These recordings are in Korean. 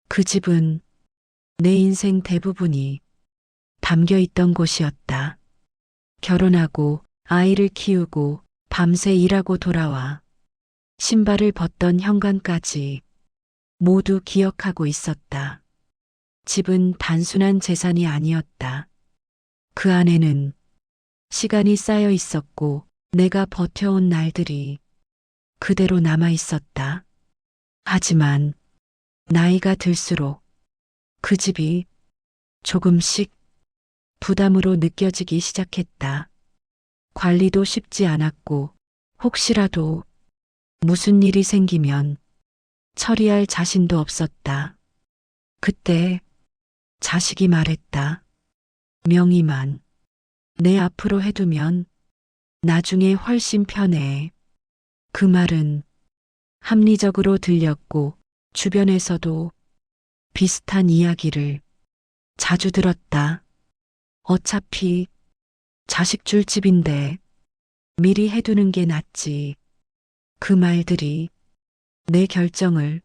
그 집은 내 인생 대부분이 담겨 있던 곳이었다. 결혼하고 아이를 키우고 밤새 일하고 돌아와 신발을 벗던 현관까지 모두 기억하고 있었다. 집은 단순한 재산이 아니었다. 그 안에는 시간이 쌓여 있었고 내가 버텨온 날들이 그대로 남아 있었다. 하지만 나이가 들수록 그 집이 조금씩 부담으로 느껴지기 시작했다. 관리도 쉽지 않았고 혹시라도 무슨 일이 생기면 처리할 자신도 없었다. 그때 자식이 말했다. 명의만 내 앞으로 해두면 나중에 훨씬 편해. 그 말은 합리적으로 들렸고 주변에서도 비슷한 이야기를 자주 들었다. 어차피 자식 줄 집인데 미리 해두는 게 낫지. 그 말들이 내 결정을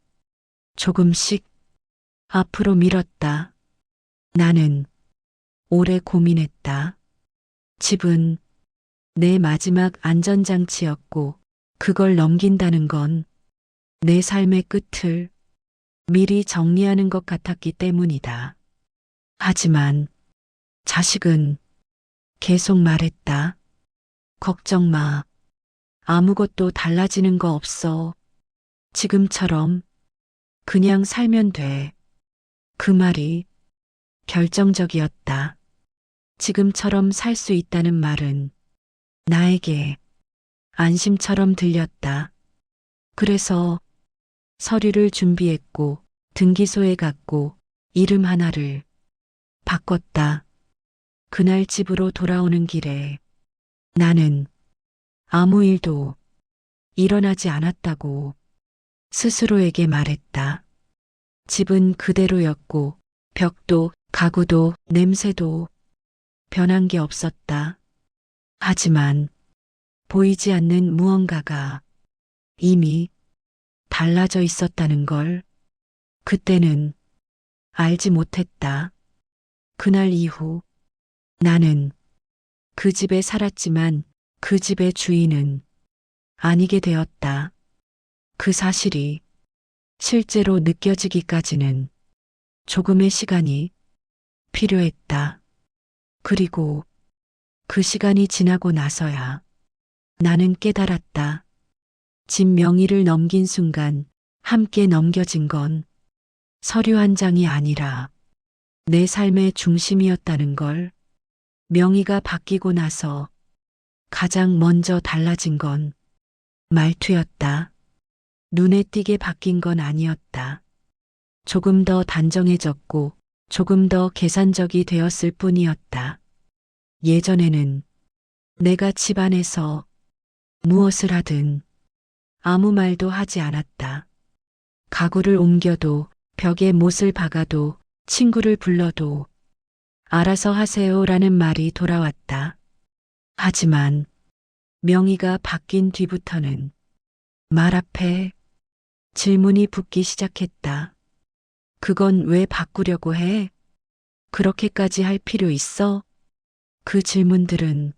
조금씩 앞으로 밀었다. 나는 오래 고민했다. 집은 내 마지막 안전장치였고 그걸 넘긴다는 건 내 삶의 끝을 미리 정리하는 것 같았기 때문이다. 하지만 자식은 계속 말했다. 걱정 마. 아무것도 달라지는 거 없어. 지금처럼 그냥 살면 돼. 그 말이 결정적이었다. 지금처럼 살 수 있다는 말은 나에게 안심처럼 들렸다. 그래서 서류를 준비했고 등기소에 갔고 이름 하나를 바꿨다. 그날 집으로 돌아오는 길에 나는 아무 일도 일어나지 않았다고 스스로에게 말했다. 집은 그대로였고 벽도 가구도 냄새도 변한 게 없었다. 하지만 보이지 않는 무언가가 이미 달라져 있었다는 걸 그때는 알지 못했다. 그날 이후 나는 그 집에 살았지만 그 집의 주인은 아니게 되었다. 그 사실이 실제로 느껴지기까지는 조금의 시간이 필요했다. 그리고 그 시간이 지나고 나서야 나는 깨달았다. 집 명의를 넘긴 순간 함께 넘겨진 건 서류 한 장이 아니라 내 삶의 중심이었다는 걸. 명의가 바뀌고 나서 가장 먼저 달라진 건 말투였다. 눈에 띄게 바뀐 건 아니었다. 조금 더 단정해졌고 조금 더 계산적이 되었을 뿐이었다. 예전에는 내가 집 안에서 무엇을 하든 아무 말도 하지 않았다. 가구를 옮겨도 벽에 못을 박아도 친구를 불러도 알아서 하세요라는 말이 돌아왔다. 하지만 명의가 바뀐 뒤부터는 말 앞에 질문이 붙기 시작했다. 그건 왜 바꾸려고 해? 그렇게까지 할 필요 있어? 그 질문들은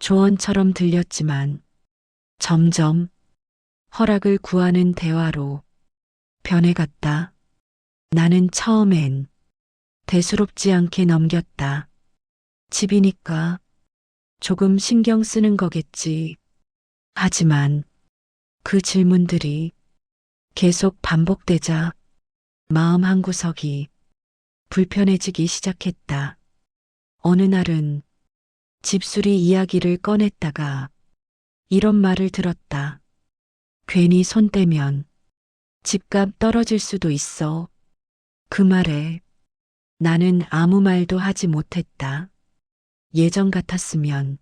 조언처럼 들렸지만 점점 허락을 구하는 대화로 변해갔다. 나는 처음엔 대수롭지 않게 넘겼다. 집이니까 조금 신경 쓰는 거겠지. 하지만 그 질문들이 계속 반복되자 마음 한구석이 불편해지기 시작했다. 어느 날은 집수리 이야기를 꺼냈다가 이런 말을 들었다. 괜히 손 떼면 집값 떨어질 수도 있어. 그 말에 나는 아무 말도 하지 못했다. 예전 같았으면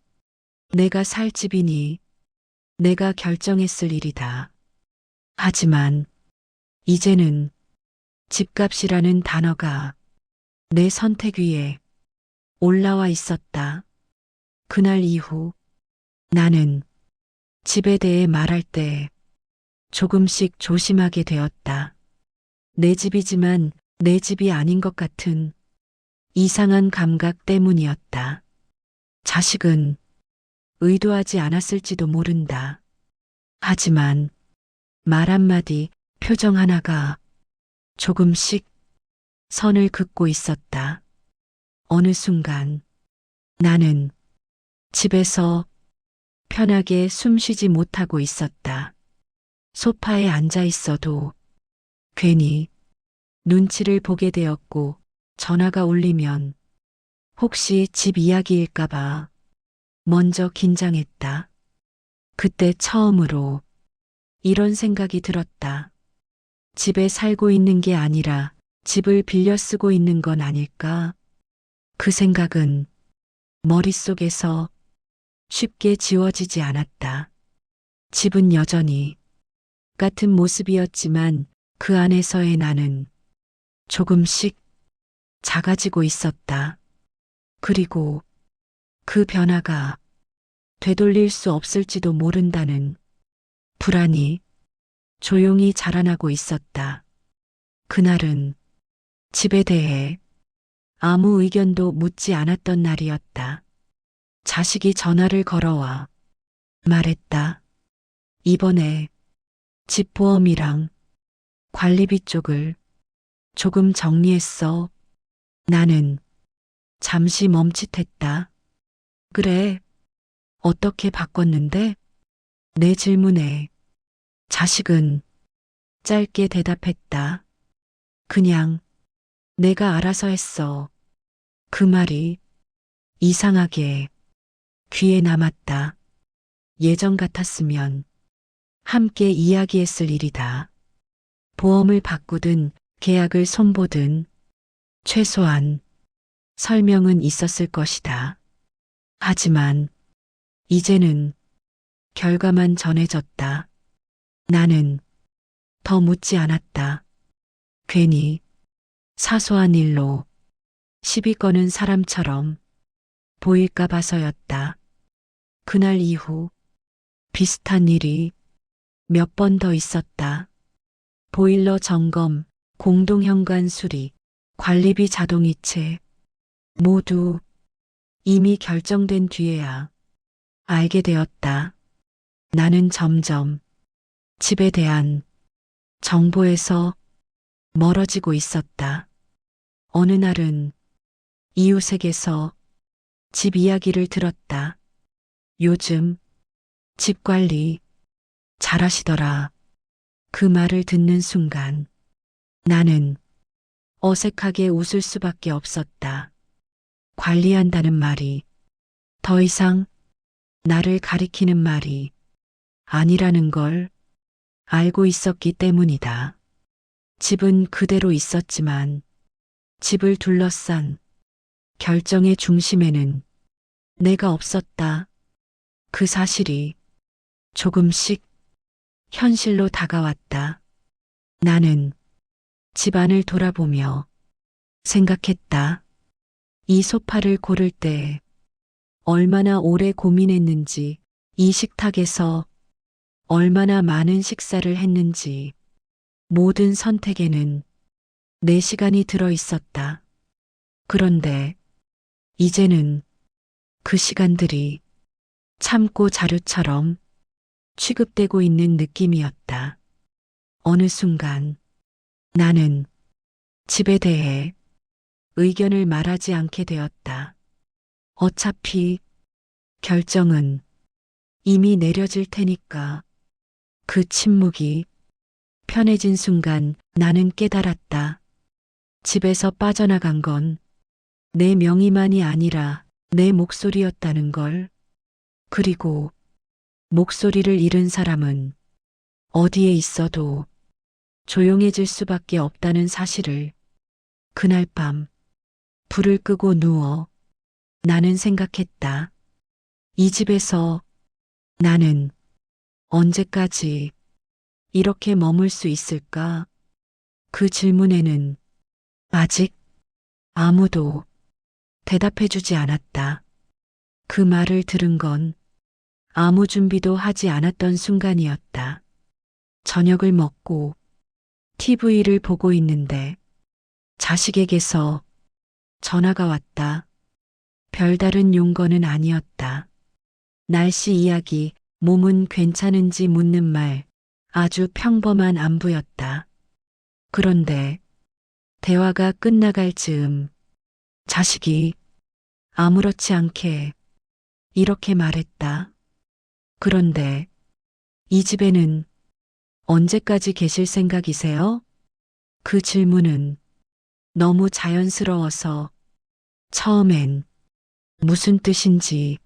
내가 살 집이니 내가 결정했을 일이다. 하지만 이제는 집값이라는 단어가 내 선택 위에 올라와 있었다. 그날 이후 나는 집에 대해 말할 때 조금씩 조심하게 되었다. 내 집이지만 내 집이 아닌 것 같은 이상한 감각 때문이었다. 자식은 의도하지 않았을지도 모른다. 하지만 말 한마디, 표정 하나가 조금씩 선을 긋고 있었다. 어느 순간 나는 집에서 편하게 숨 쉬지 못하고 있었다. 소파에 앉아 있어도 괜히 눈치를 보게 되었고 전화가 울리면 혹시 집 이야기일까봐 먼저 긴장했다. 그때 처음으로 이런 생각이 들었다. 집에 살고 있는 게 아니라 집을 빌려 쓰고 있는 건 아닐까? 그 생각은 머릿속에서 쉽게 지워지지 않았다. 집은 여전히 같은 모습이었지만 그 안에서의 나는 조금씩 작아지고 있었다. 그리고 그 변화가 되돌릴 수 없을지도 모른다는 불안이 조용히 자라나고 있었다. 그날은 집에 대해 아무 의견도 묻지 않았던 날이었다. 자식이 전화를 걸어와 말했다. 이번에 집 보험이랑 관리비 쪽을 조금 정리했어. 나는 잠시 멈칫했다. 그래, 어떻게 바꿨는데? 내 질문에 자식은 짧게 대답했다. 그냥 내가 알아서 했어. 그 말이 이상하게 귀에 남았다. 예전 같았으면 함께 이야기했을 일이다. 보험을 바꾸든 계약을 손보든 최소한 설명은 있었을 것이다. 하지만 이제는 결과만 전해졌다. 나는 더 묻지 않았다. 괜히 사소한 일로 시비 거는 사람처럼 보일까 봐서였다. 그날 이후 비슷한 일이 몇 번 더 있었다. 보일러 점검, 공동현관 수리, 관리비 자동이체 모두 이미 결정된 뒤에야 알게 되었다. 나는 점점 집에 대한 정보에서 멀어지고 있었다. 어느 날은 이웃에게서 집 이야기를 들었다. 요즘 집 관리 잘하시더라. 그 말을 듣는 순간 나는 어색하게 웃을 수밖에 없었다. 관리한다는 말이 더 이상 나를 가리키는 말이 아니라는 걸 알고 있었기 때문이다. 집은 그대로 있었지만 집을 둘러싼 결정의 중심에는 내가 없었다. 그 사실이 조금씩 현실로 다가왔다. 나는 집안을 돌아보며 생각했다. 이 소파를 고를 때 얼마나 오래 고민했는지, 이 식탁에서 얼마나 많은 식사를 했는지, 모든 선택에는 내 시간이 들어 있었다. 그런데 이제는 그 시간들이 참고 자료처럼 취급되고 있는 느낌이었다. 어느 순간 나는 집에 대해 의견을 말하지 않게 되었다. 어차피 결정은 이미 내려질 테니까. 그 침묵이 편해진 순간 나는 깨달았다. 집에서 빠져나간 건 내 명의만이 아니라 내 목소리였다는 걸. 그리고 목소리를 잃은 사람은 어디에 있어도 조용해질 수밖에 없다는 사실을. 그날 밤 불을 끄고 누워 나는 생각했다. 이 집에서 나는 언제까지 이렇게 머물 수 있을까? 그 질문에는 아직 아무도 대답해주지 않았다. 그 말을 들은 건 아무 준비도 하지 않았던 순간이었다. 저녁을 먹고 TV를 보고 있는데 자식에게서 전화가 왔다. 별다른 용건은 아니었다. 날씨 이야기, 몸은 괜찮은지 묻는 말, 아주 평범한 안부였다. 그런데 대화가 끝나갈 즈음 자식이 아무렇지 않게 이렇게 말했다. 그런데 이 집에는 언제까지 계실 생각이세요? 그 질문은 너무 자연스러워서 처음엔 무슨 뜻인지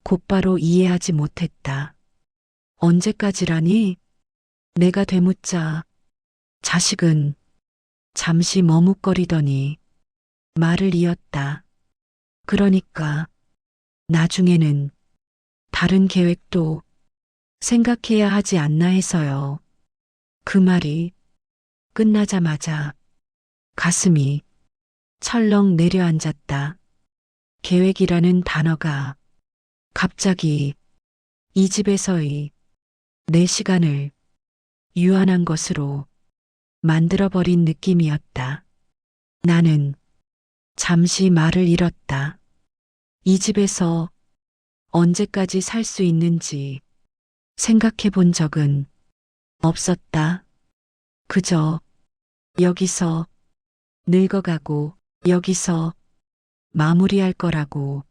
곧바로 이해하지 못했다. 언제까지라니? 내가 되묻자 자식은 잠시 머뭇거리더니 말을 이었다. 그러니까 나중에는 다른 계획도 생각해야 하지 않나 해서요. 그 말이 끝나자마자 가슴이 철렁 내려앉았다. 계획이라는 단어가 갑자기 이 집에서의 내 시간을 유한한 것으로 만들어버린 느낌이었다. 나는 잠시 말을 잃었다. 이 집에서 언제까지 살 수 있는지 생각해 본 적은 없었다. 그저 여기서 늙어가고 여기서 마무리할 거라고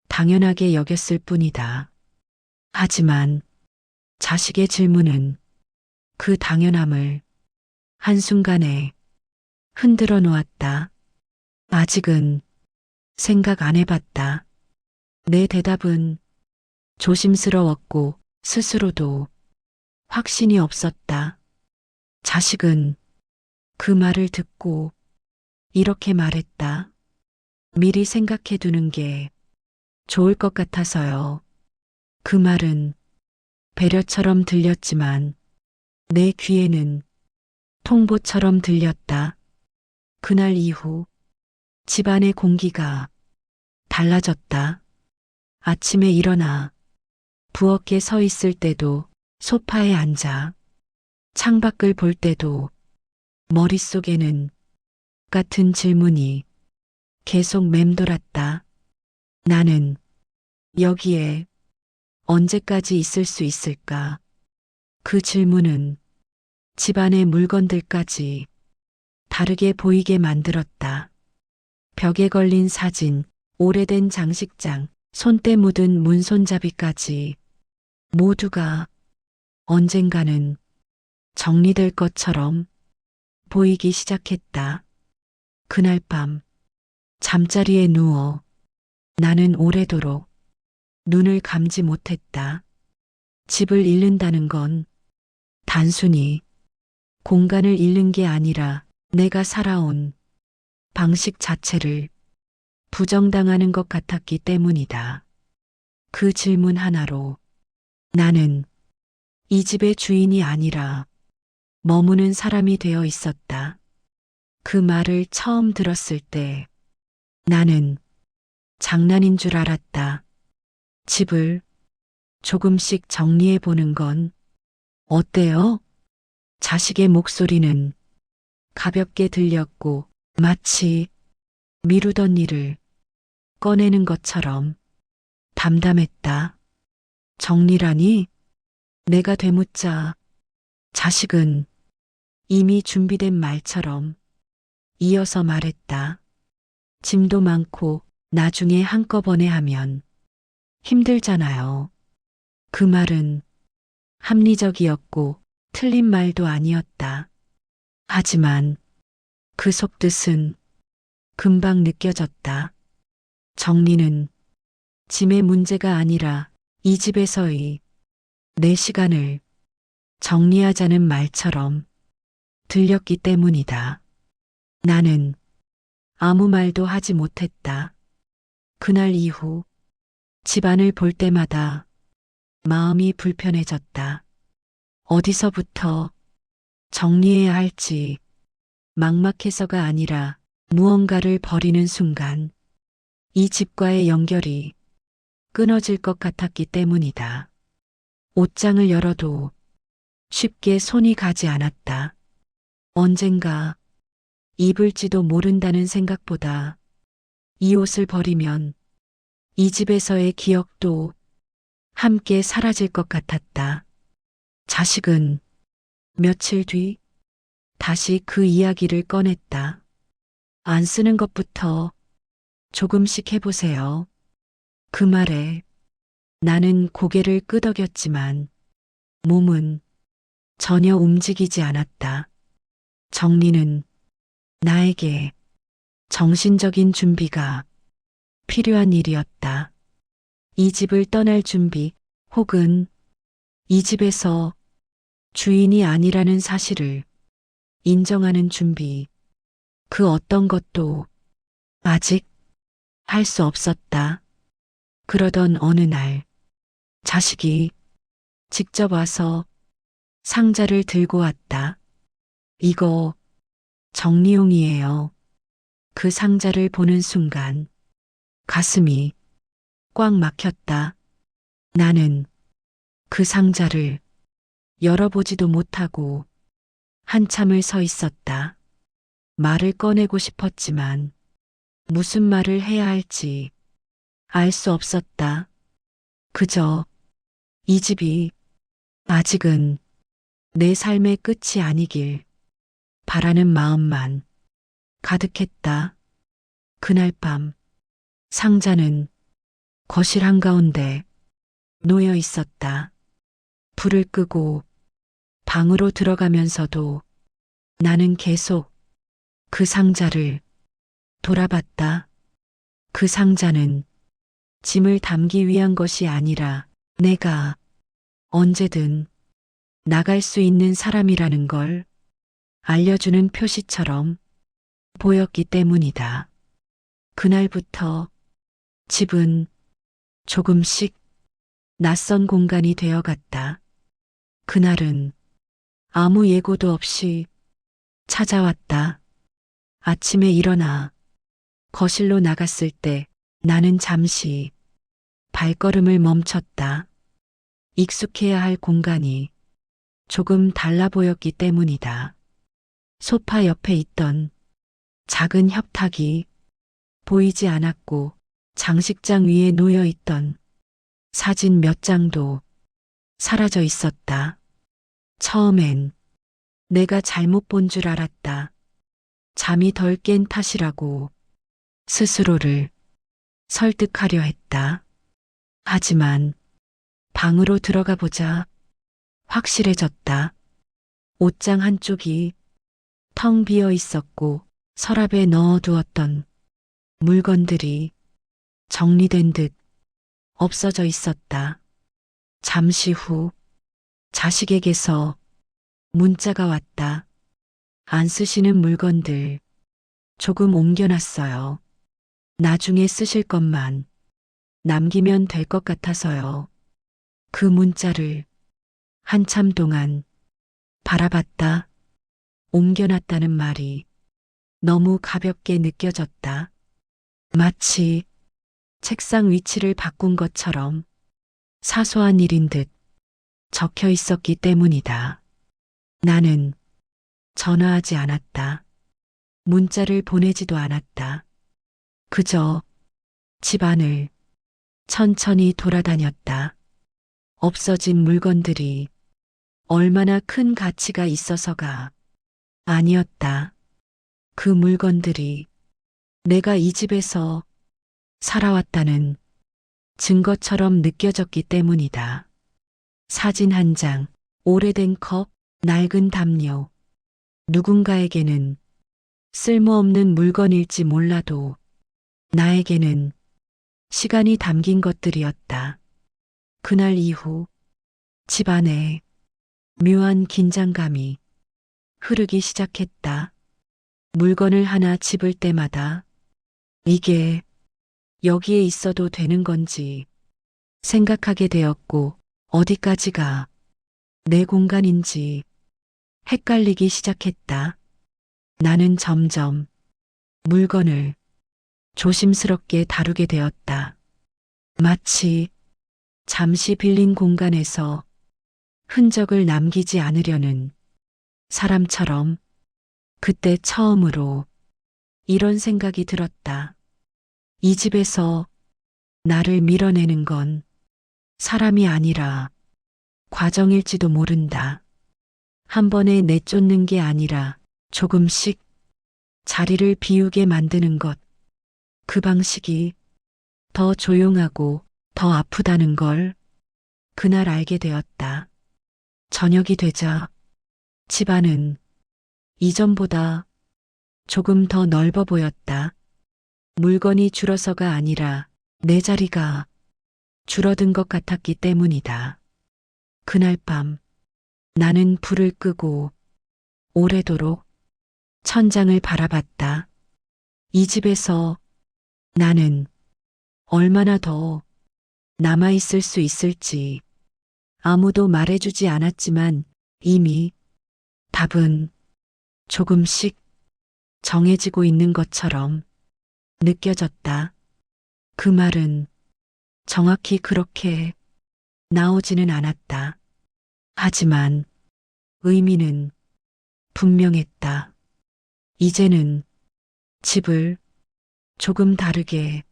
당연하게 여겼을 뿐이다. 하지만 자식의 질문은 그 당연함을 한순간에 흔들어 놓았다. 아직은 생각 안 해봤다. 내 대답은 조심스러웠고 스스로도 확신이 없었다. 자식은 그 말을 듣고 이렇게 말했다. 미리 생각해 두는 게 좋을 것 같아서요. 그 말은 배려처럼 들렸지만 내 귀에는 통보처럼 들렸다. 그날 이후 집안의 공기가 달라졌다. 아침에 일어나 부엌에 서 있을 때도 소파에 앉아 창밖을 볼 때도 머릿속에는 같은 질문이 계속 맴돌았다. 나는 여기에 언제까지 있을 수 있을까? 그 질문은 집안의 물건들까지 다르게 보이게 만들었다. 벽에 걸린 사진, 오래된 장식장, 손때 묻은 문손잡이까지 모두가 언젠가는 정리될 것처럼 보이기 시작했다. 그날 밤 잠자리에 누워 나는 오래도록 눈을 감지 못했다. 집을 잃는다는 건 단순히 공간을 잃는 게 아니라 내가 살아온 방식 자체를 부정당하는 것 같았기 때문이다. 그 질문 하나로 나는 이 집의 주인이 아니라 머무는 사람이 되어 있었다. 그 말을 처음 들었을 때 나는 장난인 줄 알았다. 집을 조금씩 정리해 보는 건 어때요? 자식의 목소리는 가볍게 들렸고 마치 미루던 일을 꺼내는 것처럼 담담했다. 정리라니? 내가 되묻자 자식은 이미 준비된 말처럼 이어서 말했다. 짐도 많고 나중에 한꺼번에 하면 힘들잖아요. 그 말은 합리적이었고 틀린 말도 아니었다. 하지만 그 속뜻은 금방 느껴졌다. 정리는 짐의 문제가 아니라 이 집에서의 내 시간을 정리하자는 말처럼 들렸기 때문이다. 나는 아무 말도 하지 못했다. 그날 이후 집안을 볼 때마다 마음이 불편해졌다. 어디서부터 정리해야 할지 막막해서가 아니라 무언가를 버리는 순간 이 집과의 연결이 끊어질 것 같았기 때문이다. 옷장을 열어도 쉽게 손이 가지 않았다. 언젠가 입을지도 모른다는 생각보다 이 옷을 버리면 이 집에서의 기억도 함께 사라질 것 같았다. 자식은 며칠 뒤 다시 그 이야기를 꺼냈다. 안 쓰는 것부터 조금씩 해보세요. 그 말에 나는 고개를 끄덕였지만 몸은 전혀 움직이지 않았다. 정리는 나에게 정신적인 준비가 필요한 일이었다. 이 집을 떠날 준비 혹은 이 집에서 주인이 아니라는 사실을 인정하는 준비. 그 어떤 것도 아직 할 수 없었다. 그러던 어느 날 자식이 직접 와서 상자를 들고 왔다. 이거 정리용이에요. 그 상자를 보는 순간 가슴이 꽉 막혔다. 나는 그 상자를 열어보지도 못하고 한참을 서 있었다. 말을 꺼내고 싶었지만 무슨 말을 해야 할지 알 수 없었다. 그저 이 집이 아직은 내 삶의 끝이 아니길 바라는 마음만 가득했다. 그날 밤 상자는 거실 한가운데 놓여 있었다. 불을 끄고 방으로 들어가면서도 나는 계속 그 상자를 돌아봤다. 그 상자는 짐을 담기 위한 것이 아니라 내가 언제든 나갈 수 있는 사람이라는 걸 알려주는 표시처럼 보였기 때문이다. 그날부터 집은 조금씩 낯선 공간이 되어갔다. 그날은 아무 예고도 없이 찾아왔다. 아침에 일어나 거실로 나갔을 때 나는 잠시 발걸음을 멈췄다. 익숙해야 할 공간이 조금 달라 보였기 때문이다. 소파 옆에 있던 작은 협탁이 보이지 않았고 장식장 위에 놓여 있던 사진 몇 장도 사라져 있었다. 처음엔 내가 잘못 본 줄 알았다. 잠이 덜 깬 탓이라고 스스로를 설득하려 했다. 하지만 방으로 들어가 보자 확실해졌다. 옷장 한쪽이 텅 비어 있었고 서랍에 넣어두었던 물건들이 정리된 듯 없어져 있었다. 잠시 후 자식에게서 문자가 왔다. 안 쓰시는 물건들 조금 옮겨놨어요. 나중에 쓰실 것만 남기면 될 것 같아서요. 그 문자를 한참 동안 바라봤다. 옮겨놨다는 말이 너무 가볍게 느껴졌다. 마치 책상 위치를 바꾼 것처럼 사소한 일인 듯 적혀 있었기 때문이다. 나는 전화하지 않았다. 문자를 보내지도 않았다. 그저 집 안을 천천히 돌아다녔다. 없어진 물건들이 얼마나 큰 가치가 있어서가 아니었다. 그 물건들이 내가 이 집에서 살아왔다는 증거처럼 느껴졌기 때문이다. 사진 한 장, 오래된 컵, 낡은 담요. 누군가에게는 쓸모없는 물건일지 몰라도 나에게는 시간이 담긴 것들이었다. 그날 이후 집 안에 묘한 긴장감이 흐르기 시작했다. 물건을 하나 집을 때마다 이게 여기에 있어도 되는 건지 생각하게 되었고 어디까지가 내 공간인지 헷갈리기 시작했다. 나는 점점 물건을 조심스럽게 다루게 되었다. 마치 잠시 빌린 공간에서 흔적을 남기지 않으려는 사람처럼 그때 처음으로 이런 생각이 들었다. 이 집에서 나를 밀어내는 건 사람이 아니라 과정일지도 모른다. 한 번에 내쫓는 게 아니라 조금씩 자리를 비우게 만드는 것. 그 방식이 더 조용하고 더 아프다는 걸 그날 알게 되었다. 저녁이 되자 집안은 이전보다 조금 더 넓어 보였다. 물건이 줄어서가 아니라 내 자리가 줄어든 것 같았기 때문이다. 그날 밤 나는 불을 끄고 오래도록 천장을 바라봤다. 이 집에서 나는 얼마나 더 남아있을 수 있을지 아무도 말해주지 않았지만 이미 답은 조금씩 정해지고 있는 것처럼 느껴졌다. 그 말은 정확히 그렇게 나오지는 않았다. 하지만 의미는 분명했다. 이제는 집을 조금 다르게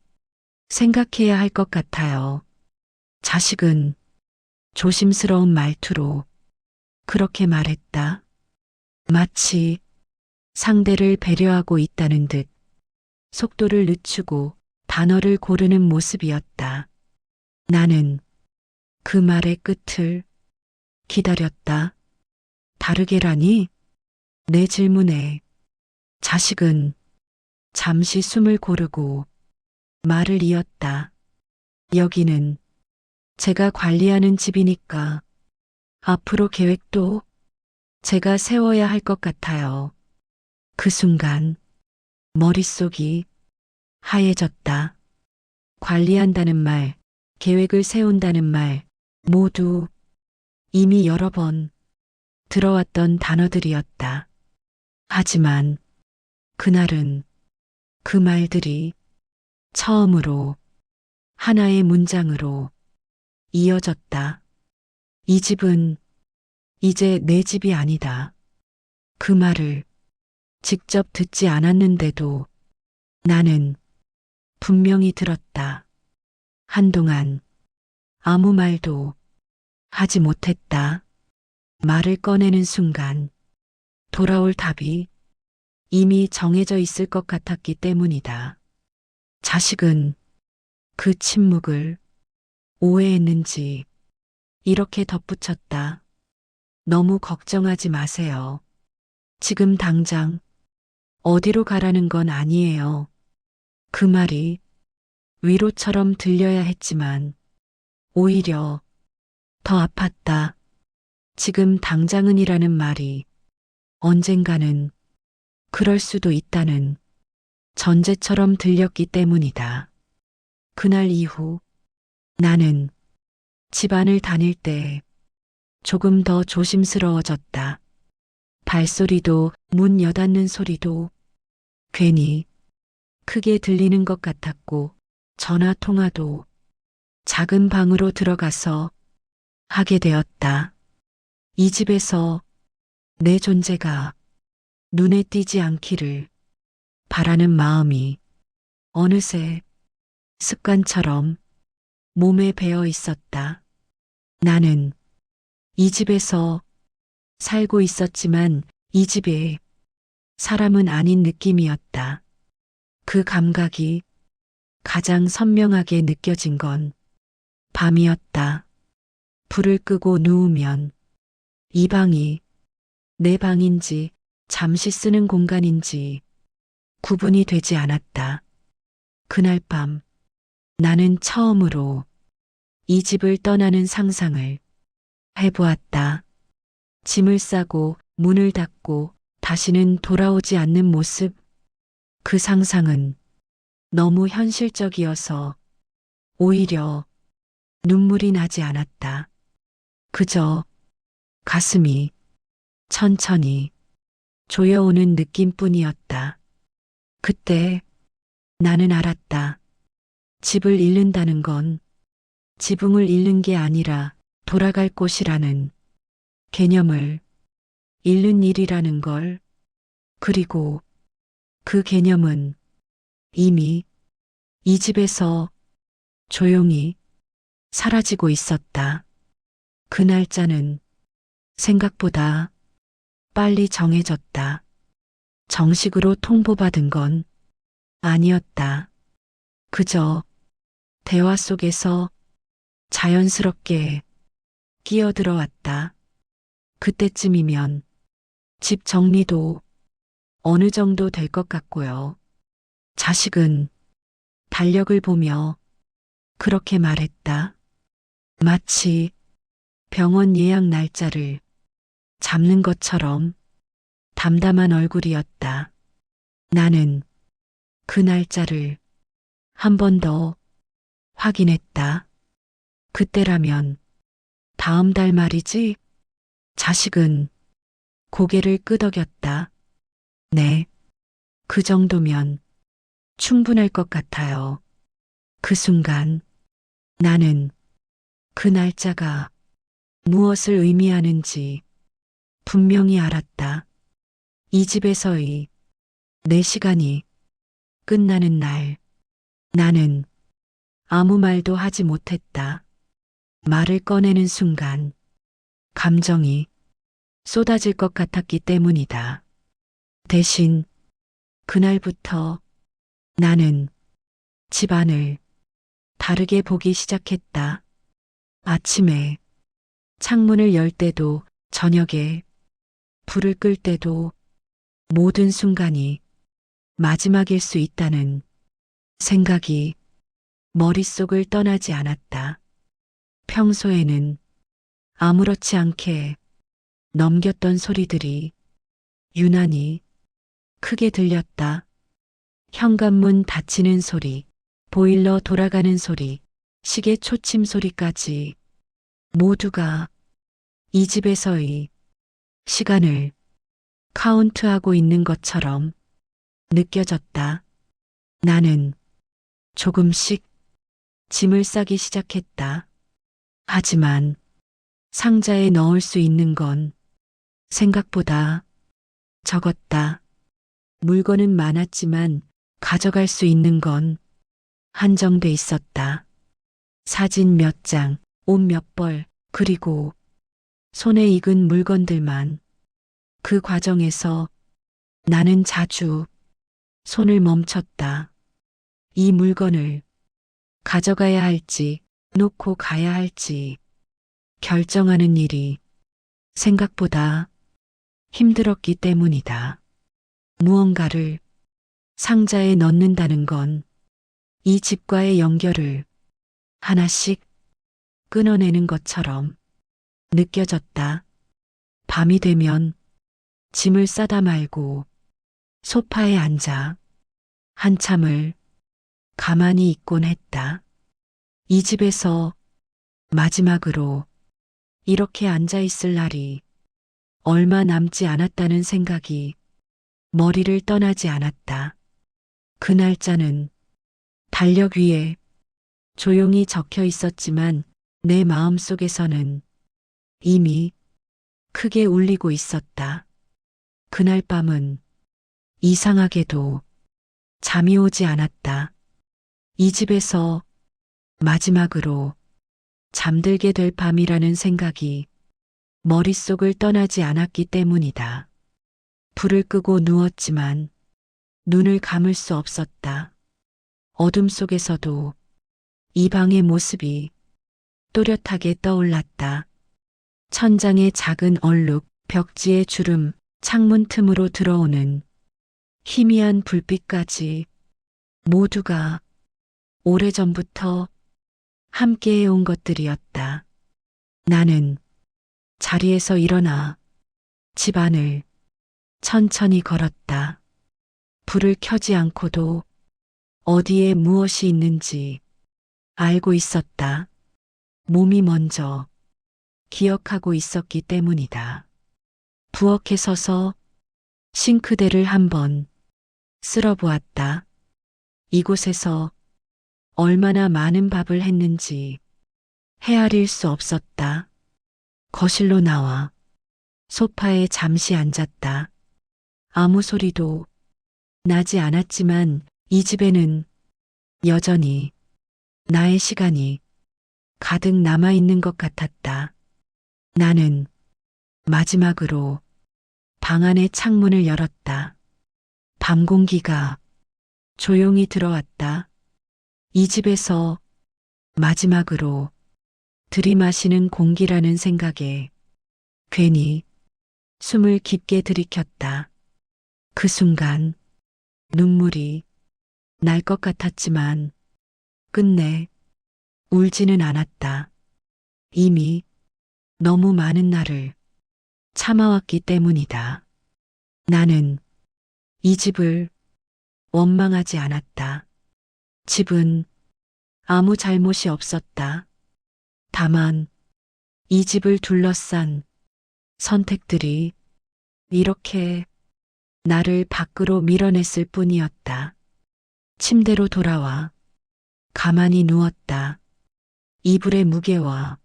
생각해야 할 것 같아요. 자식은 조심스러운 말투로 그렇게 말했다. 마치 상대를 배려하고 있다는 듯 속도를 늦추고 단어를 고르는 모습이었다. 나는 그 말의 끝을 기다렸다. 다르게라니? 내 질문에 자식은 잠시 숨을 고르고 말을 이었다. 여기는 제가 관리하는 집이니까 앞으로 계획도 제가 세워야 할 것 같아요. 그 순간 머릿속이 하얘졌다. 관리한다는 말, 계획을 세운다는 말, 모두 이미 여러 번 들어왔던 단어들이었다. 하지만 그날은 그 말들이 처음으로 하나의 문장으로 이어졌다. 이 집은 이제 내 집이 아니다. 그 말을 직접 듣지 않았는데도 나는 분명히 들었다. 한동안 아무 말도 하지 못했다. 말을 꺼내는 순간 돌아올 답이 이미 정해져 있을 것 같았기 때문이다. 자식은 그 침묵을 오해했는지 이렇게 덧붙였다. 너무 걱정하지 마세요. 지금 당장 어디로 가라는 건 아니에요. 그 말이 위로처럼 들려야 했지만 오히려 더 아팠다. 지금 당장은이라는 말이 언젠가는 그럴 수도 있다는 전제처럼 들렸기 때문이다. 그날 이후 나는 집안을 다닐 때 조금 더 조심스러워졌다. 발소리도 문 여닫는 소리도 괜히 크게 들리는 것 같았고 전화 통화도 작은 방으로 들어가서 하게 되었다. 이 집에서 내 존재가 눈에 띄지 않기를 바라는 마음이 어느새 습관처럼 몸에 배어 있었다. 나는 이 집에서 살고 있었지만 이 집의 사람은 아닌 느낌이었다. 그 감각이 가장 선명하게 느껴진 건 밤이었다. 불을 끄고 누우면 이 방이 내 방인지 잠시 쓰는 공간인지 구분이 되지 않았다. 그날 밤 나는 처음으로 이 집을 떠나는 상상을 해보았다. 짐을 싸고 문을 닫고 다시는 돌아오지 않는 모습. 그 상상은 너무 현실적이어서 오히려 눈물이 나지 않았다. 그저 가슴이 천천히 조여오는 느낌뿐이었다. 그때 나는 알았다. 집을 잃는다는 건 지붕을 잃는 게 아니라 돌아갈 곳이라는 개념을 잃는 일이라는 걸. 그리고 그 개념은 이미 이 집에서 조용히 사라지고 있었다. 그 날짜는 생각보다 빨리 정해졌다. 정식으로 통보받은 건 아니었다. 그저 대화 속에서 자연스럽게 끼어들어왔다. 그때쯤이면 집 정리도 어느 정도 될 것 같고요. 자식은 달력을 보며 그렇게 말했다. 마치 병원 예약 날짜를 잡는 것처럼 담담한 얼굴이었다. 나는 그 날짜를 한 번 더 확인했다. 그때라면 다음 달 말이지? 자식은 고개를 끄덕였다. 네, 그 정도면 충분할 것 같아요. 그 순간 나는 그 날짜가 무엇을 의미하는지 분명히 알았다. 이 집에서의 내 시간이 끝나는 날, 나는 아무 말도 하지 못했다. 말을 꺼내는 순간 감정이 쏟아질 것 같았기 때문이다. 대신 그날부터 나는 집안을 다르게 보기 시작했다. 아침에 창문을 열 때도 저녁에 불을 끌 때도 모든 순간이 마지막일 수 있다는 생각이 머릿속을 떠나지 않았다. 평소에는 아무렇지 않게 넘겼던 소리들이 유난히 크게 들렸다. 현관문 닫히는 소리, 보일러 돌아가는 소리, 시계 초침 소리까지 모두가 이 집에서의 시간을 카운트하고 있는 것처럼 느껴졌다. 나는 조금씩 짐을 싸기 시작했다. 하지만 상자에 넣을 수 있는 건 생각보다 적었다. 물건은 많았지만 가져갈 수 있는 건 한정돼 있었다. 사진 몇 장, 옷 몇 벌, 그리고 손에 익은 물건들만. 그 과정에서 나는 자주 손을 멈췄다. 이 물건을 가져가야 할지, 놓고 가야 할지 결정하는 일이 생각보다 힘들었기 때문이다. 무언가를 상자에 넣는다는 건 이 집과의 연결을 하나씩 끊어내는 것처럼 느껴졌다. 밤이 되면 짐을 싸다 말고 소파에 앉아 한참을 가만히 있곤 했다. 이 집에서 마지막으로 이렇게 앉아 있을 날이 얼마 남지 않았다는 생각이 머리를 떠나지 않았다. 그 날짜는 달력 위에 조용히 적혀 있었지만 내 마음속에서는 이미 크게 울리고 있었다. 그날 밤은 이상하게도 잠이 오지 않았다. 이 집에서 마지막으로 잠들게 될 밤이라는 생각이 머릿속을 떠나지 않았기 때문이다. 불을 끄고 누웠지만 눈을 감을 수 없었다. 어둠 속에서도 이 방의 모습이 또렷하게 떠올랐다. 천장의 작은 얼룩, 벽지의 주름, 창문 틈으로 들어오는 희미한 불빛까지 모두가 오래전부터 함께해온 것들이었다. 나는 자리에서 일어나 집 안을 천천히 걸었다. 불을 켜지 않고도 어디에 무엇이 있는지 알고 있었다. 몸이 먼저 기억하고 있었기 때문이다. 부엌에 서서 싱크대를 한번 쓸어보았다. 이곳에서 얼마나 많은 밥을 했는지 헤아릴 수 없었다. 거실로 나와 소파에 잠시 앉았다. 아무 소리도 나지 않았지만 이 집에는 여전히 나의 시간이 가득 남아있는 것 같았다. 나는 마지막으로 방 안의 창문을 열었다. 밤 공기가 조용히 들어왔다. 이 집에서 마지막으로 들이마시는 공기라는 생각에 괜히 숨을 깊게 들이켰다. 그 순간 눈물이 날 것 같았지만 끝내 울지는 않았다. 이미 너무 많은 날을 참아왔기 때문이다. 나는 이 집을 원망하지 않았다. 집은 아무 잘못이 없었다. 다만 이 집을 둘러싼 선택들이 이렇게 나를 밖으로 밀어냈을 뿐이었다. 침대로 돌아와 가만히 누웠다. 이불의 무게와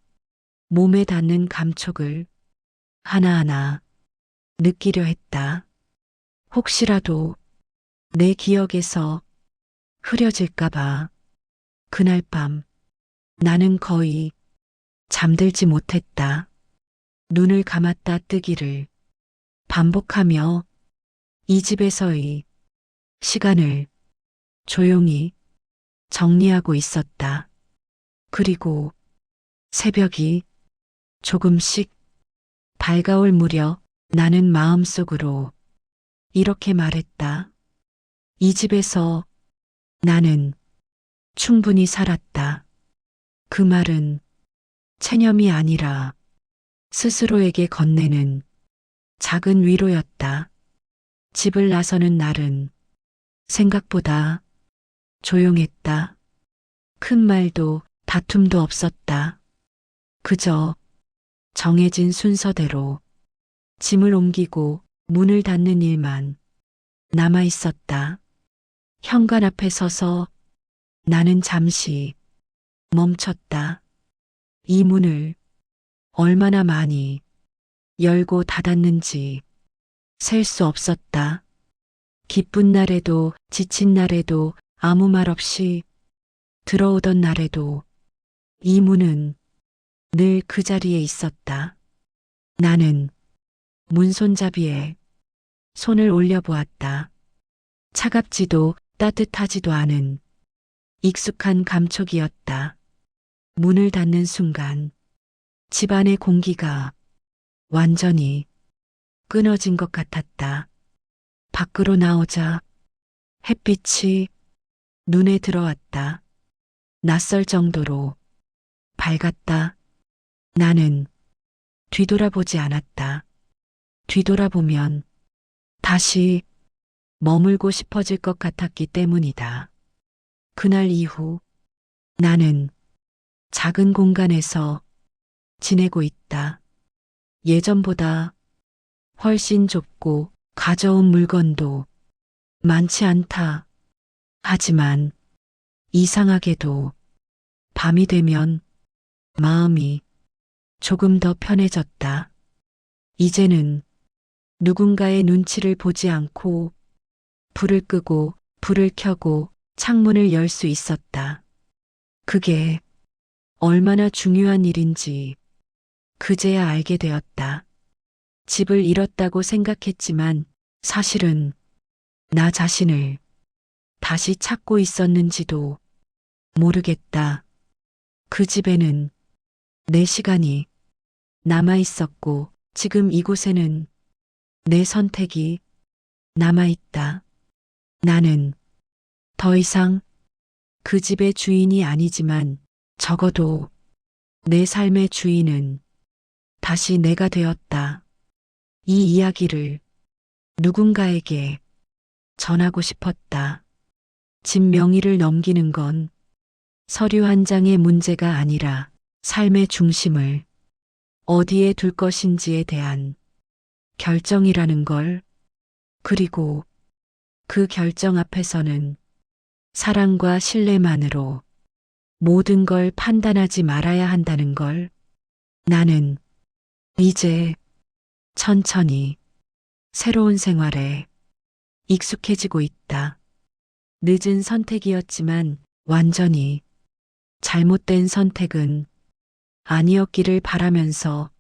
몸에 닿는 감촉을 하나하나 느끼려 했다. 혹시라도 내 기억에서 흐려질까봐. 그날 밤 나는 거의 잠들지 못했다. 눈을 감았다 뜨기를 반복하며 이 집에서의 시간을 조용히 정리하고 있었다. 그리고 새벽이 조금씩 밝아올 무렵 나는 마음속으로 이렇게 말했다. 이 집에서 나는 충분히 살았다. 그 말은 체념이 아니라 스스로에게 건네는 작은 위로였다. 집을 나서는 날은 생각보다 조용했다. 큰 말도 다툼도 없었다. 그저 정해진 순서대로 짐을 옮기고 문을 닫는 일만 남아 있었다. 현관 앞에 서서 나는 잠시 멈췄다. 이 문을 얼마나 많이 열고 닫았는지 셀 수 없었다. 기쁜 날에도 지친 날에도 아무 말 없이 들어오던 날에도 이 문은 늘 그 자리에 있었다. 나는 문 손잡이에 손을 올려보았다. 차갑지도 따뜻하지도 않은 익숙한 감촉이었다. 문을 닫는 순간 집안의 공기가 완전히 끊어진 것 같았다. 밖으로 나오자 햇빛이 눈에 들어왔다. 낯설 정도로 밝았다. 나는 뒤돌아보지 않았다. 뒤돌아보면 다시 머물고 싶어질 것 같았기 때문이다. 그날 이후 나는 작은 공간에서 지내고 있다. 예전보다 훨씬 좁고 가져온 물건도 많지 않다. 하지만 이상하게도 밤이 되면 마음이 조금 더 편해졌다. 이제는 누군가의 눈치를 보지 않고 불을 끄고 불을 켜고 창문을 열 수 있었다. 그게 얼마나 중요한 일인지 그제야 알게 되었다. 집을 잃었다고 생각했지만 사실은 나 자신을 다시 찾고 있었는지도 모르겠다. 그 집에는 내 시간이 남아 있었고 지금 이곳에는 내 선택이 남아 있다. 나는 더 이상 그 집의 주인이 아니지만 적어도 내 삶의 주인은 다시 내가 되었다. 이 이야기를 누군가에게 전하고 싶었다. 집 명의를 넘기는 건 서류 한 장의 문제가 아니라 삶의 중심을 어디에 둘 것인지에 대한 결정이라는 걸, 그리고 그 결정 앞에서는 사랑과 신뢰만으로 모든 걸 판단하지 말아야 한다는 걸. 나는 이제 천천히 새로운 생활에 익숙해지고 있다. 늦은 선택이었지만 완전히 잘못된 선택은 아니었기를 바라면서